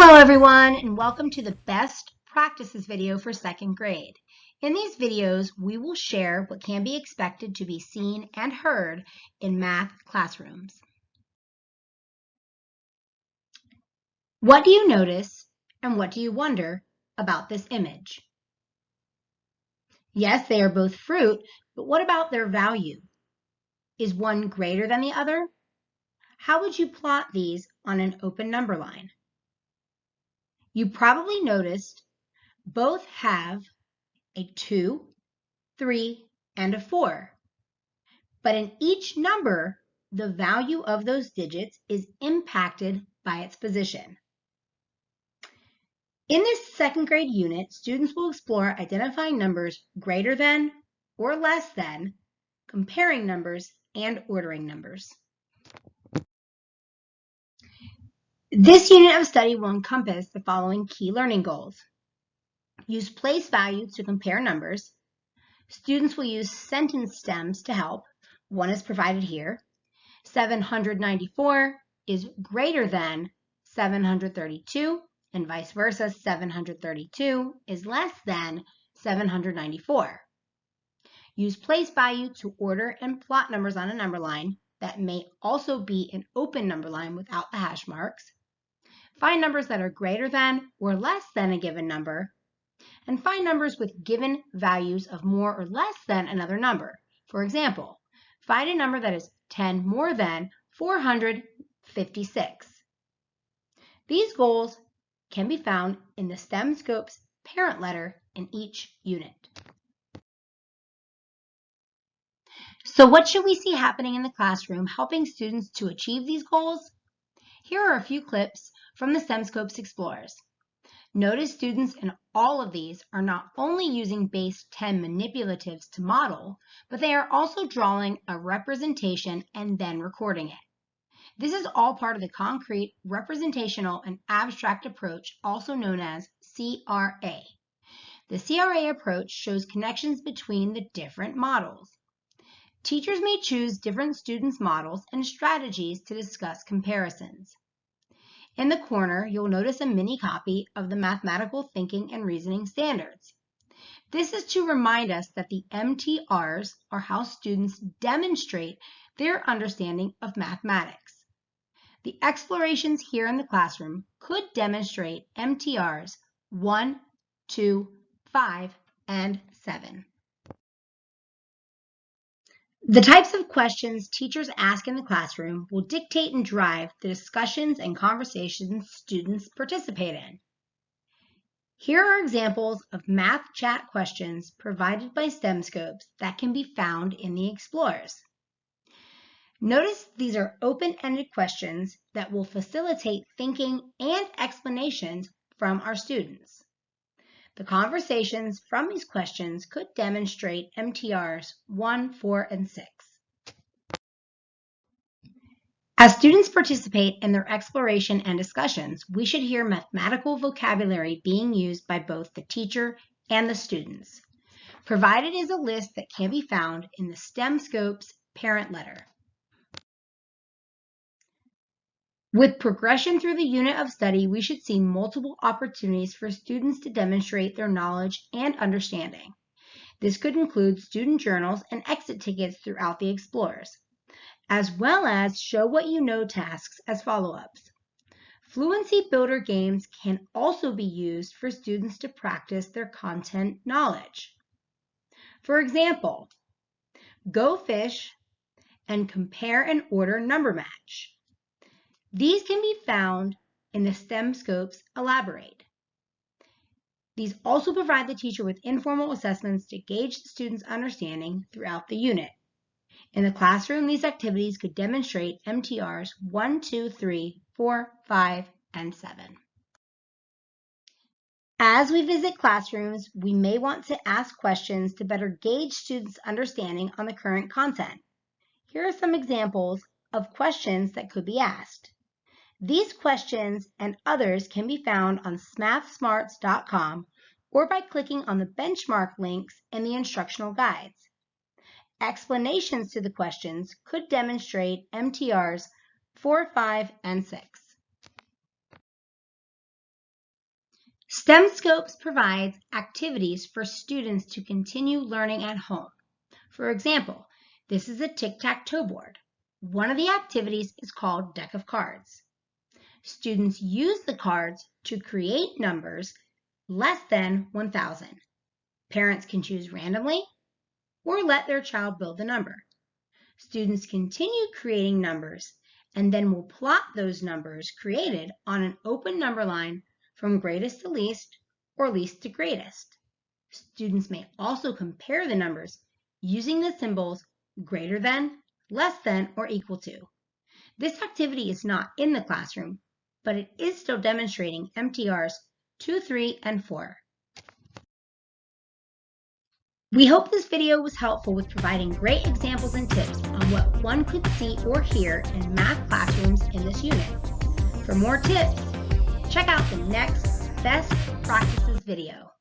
Hello everyone, and welcome to the best practices video for second grade. In these videos, we will share what can be expected to be seen and heard in math classrooms. What do you notice and what do you wonder about this image? Yes, they are both fruit, but what about their value? Is one greater than the other? How would you plot these on an open number line? You probably noticed both have a 2, 3, and a 4. But in each number, the value of those digits is impacted by its position. In this second grade unit, students will explore identifying numbers greater than or less than, comparing numbers, and ordering numbers. This unit of study will encompass the following key learning goals. Use place values to compare numbers. Students will use sentence stems to help. One is provided here. 794 is greater than 732, and vice versa, 732 is less than 794. Use place value to order and plot numbers on a number line that may also be an open number line without the hash marks. Find numbers that are greater than or less than a given number, and find numbers with given values of more or less than another number. For example, find a number that is 10 more than 456. These goals can be found in the STEMscopes parent letter in each unit. So what should we see happening in the classroom helping students to achieve these goals? Here are a few clips from the STEMscopes Explorers. Notice students in all of these are not only using base 10 manipulatives to model, but they are also drawing a representation and then recording it. This is all part of the concrete, representational, and abstract approach, also known as CRA. The CRA approach shows connections between the different models. Teachers may choose different students' models and strategies to discuss comparisons. In the corner, you'll notice a mini copy of the Mathematical Thinking and Reasoning Standards. This is to remind us that the MTRs are how students demonstrate their understanding of mathematics. The explorations here in the classroom could demonstrate MTRs 1, 2, 5, and 7. The types of questions teachers ask in the classroom will dictate and drive the discussions and conversations students participate in. Here are examples of math chat questions provided by STEMscopes that can be found in the Explorers. Notice these are open-ended questions that will facilitate thinking and explanations from our students. The conversations from these questions could demonstrate MTRs 1, 4, and 6. As students participate in their exploration and discussions, we should hear mathematical vocabulary being used by both the teacher and the students. Provided is a list that can be found in the STEMscopes parent letter. With progression through the unit of study, we should see multiple opportunities for students to demonstrate their knowledge and understanding. This could include student journals and exit tickets throughout the Explorers, as well as show what you know tasks as follow-ups. Fluency Builder games can also be used for students to practice their content knowledge. For example, Go Fish and Compare and Order Number Match. These can be found in the STEMscopes Elaborate. These also provide the teacher with informal assessments to gauge the student's understanding throughout the unit. In the classroom, these activities could demonstrate MTRs 1, 2, 3, 4, 5, and 7. As we visit classrooms, we may want to ask questions to better gauge students' understanding on the current content. Here are some examples of questions that could be asked. These questions and others can be found on mathsmarts.com or by clicking on the benchmark links in the instructional guides. Explanations to the questions could demonstrate MTRs 4, 5, and 6. STEMscopes provides activities for students to continue learning at home. For example, this is a tic-tac-toe board. One of the activities is called Deck of Cards. Students use the cards to create numbers less than 1,000. Parents can choose randomly or let their child build the number. Students continue creating numbers and then will plot those numbers created on an open number line from greatest to least or least to greatest. Students may also compare the numbers using the symbols greater than, less than, or equal to. This activity is not in the classroom, but it is still demonstrating MTRs 2, 3, and 4. We hope this video was helpful with providing great examples and tips on what one could see or hear in math classrooms in this unit. For more tips, check out the next Best Practices video.